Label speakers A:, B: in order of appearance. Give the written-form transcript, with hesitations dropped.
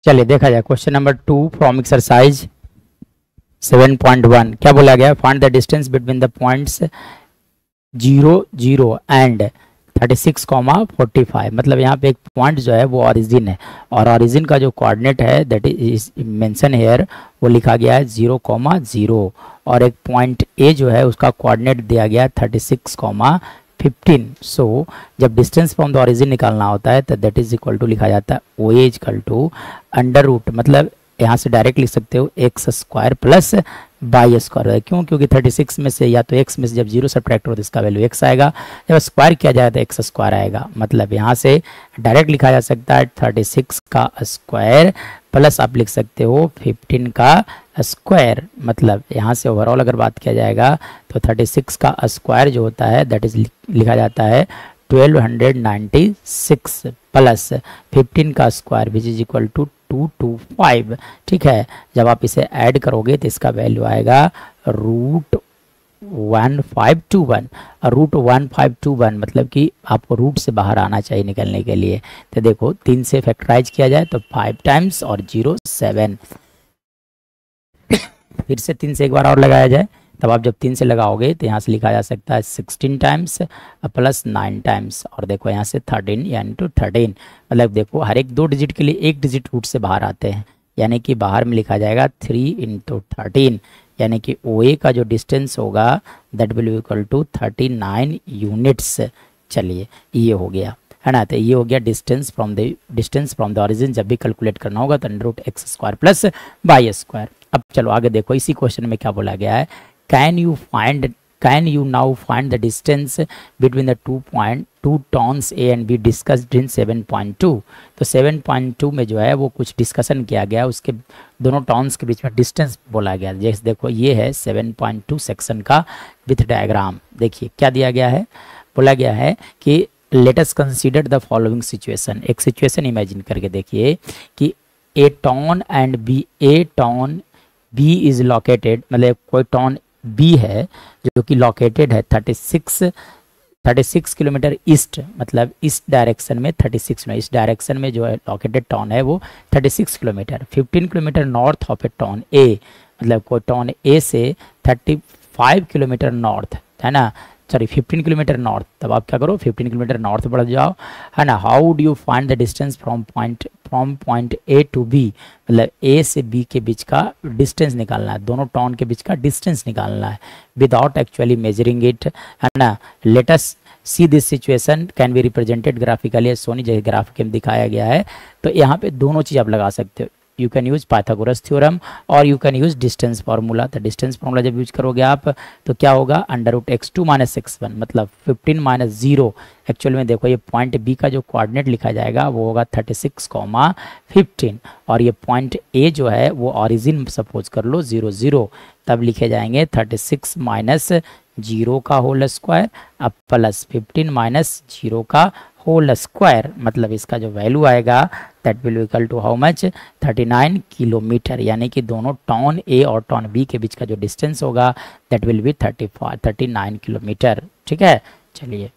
A: चलिए देखा जाए क्वेश्चन नंबर 2 फ्रॉम एक्सरसाइज 7.1 क्या बोला गया, find the distance between the points 0 and 36,45। मतलब यहाँ पे एक पॉइंट जो है वो ऑरिजिन है और ऑरिजिन का जो कोऑर्डिनेट है दैट इज मेंशन हेयर, वो लिखा गया है 0,0 और एक पॉइंट ए जो है उसका कोऑर्डिनेट दिया गया 36,15। सो जब डिस्टेंस फ्रॉम द ऑरिजिन निकालना होता है तो दैट इज इक्वल टू लिखा जाता है ओ ए इक्वल टू अंडर रूट, मतलब यहाँ से डायरेक्ट लिख सकते हो x square plus y square. क्यों? क्योंकि 36 में से या तो x में से जब 0 सब्ट्रैक्ट हो तो इसका वैल्यू x आएगा, जब स्क्वायर किया जाए तो x स्क्वायर आएगा। मतलब यहाँ से डायरेक्ट लिखा जा सकता है 36 का स्क्वायर प्लस आप लिख सकते हो 15 का स्क्वायर। मतलब यहाँ से ओवरऑल अगर बात किया जाएगा तो 36 का स्क्वायर जो होता है दैट इज लिखा जाता है 1296 प्लस 15 का square which is equal to 225। ठीक है, जब आप इसे ऐड करोगे तो इसका वैल्यू आएगा √1521 और √1521 मतलब कि आपको रूट से बाहर आना चाहिए निकलने के लिए। तो देखो 3 से फैक्टराइज किया जाए तो 5 टाइम्स और 0 7, फिर से 3 से एक बार और लगाया जाए तब आप जब 3 से लगाओगे तो यहाँ से लिखा जा सकता है 16 टाइम्स प्लस 9 टाइम्स और देखो यहाँ से 13 यानी टू 13। मतलब देखो हर एक 2 डिजिट के लिए एक डिजिट रूट से बाहर आते हैं, यानी कि बाहर में लिखा जाएगा 3 × 13, यानी कि ओ ए का जो डिस्टेंस होगा that will be equal to 39 units. चलिए ये हो गया है ना, तो ये हो गया डिस्टेंस फ्रॉम द ऑरिजिन। जब भी कैलकुलेट करना होगा तो under root x square plus y square. अब चलो आगे देखो, इसी क्वेश्चन में क्या बोला गया है, can you now find the distance between the two towns A and B discussed in 7.2। तो 7.2 में जो है वो कुछ डिस्कशन किया गया, उसके दोनों टाउन्स के बीच में डिस्टेंस बोला गया। जैसे देखो ये है 7.2 सेक्शन का विथ डायग्राम। देखिए क्या दिया गया है, बोला गया है कि let us consider the following situation. एक सिचुएशन इमेजिन करके देखिए कि A town and B, A town B is located, मतलब कोई टाउन बी है जो कि लोकेटेड है 36 किलोमीटर ईस्ट, मतलब इस डायरेक्शन में 36 में, इस डायरेक्शन में जो है लोकेटेड टाउन है वो 36 kilometre. 15 kilometre north of A town A, मतलब कोई टाउन ए से 35 किलोमीटर नॉर्थ है ना, सॉरी 15 किलोमीटर नॉर्थ। तब आप क्या करो 15 किलोमीटर नॉर्थ बढ़ जाओ है ना। How do you find the distance from point A to B, मतलब ए से बी के बीच का डिस्टेंस निकालना है, दोनों टाउन के बीच का डिस्टेंस निकालना है विदाउट एक्चुअली मेजरिंग इट है ना। Let us see this situation can be represented graphically सोनी, जैसे ग्राफिक में दिखाया गया है। तो यहाँ पे दोनों चीज़ आप लगा सकते हो, you can use Pythagoras theorem और you can use distance formula. तो डिस्टेंस फार्मूला जब यूज करोगे आप तो क्या होगा under root x2 minus x1, मतलब 15 माइनस 0। एक्चुअल में देखो ये पॉइंट बी का जो कोऑर्डिनेट लिखा जाएगा वो होगा 36,15 और ये पॉइंट ए जो है वो ऑरिजिन सपोज कर लो 0 0, तब लिखे जाएंगे 36 माइनस 0 का होल स्क्वायर अब प्लस 15 माइनस 0 का होल स्क्वायर। मतलब इसका जो वैल्यू आएगा that will equal to how much 39 kilometre, यानी कि दोनों टाउन ए और टाउन बी के बीच का जो डिस्टेंस होगा दैट विल बी 39 किलोमीटर। ठीक है, चलिए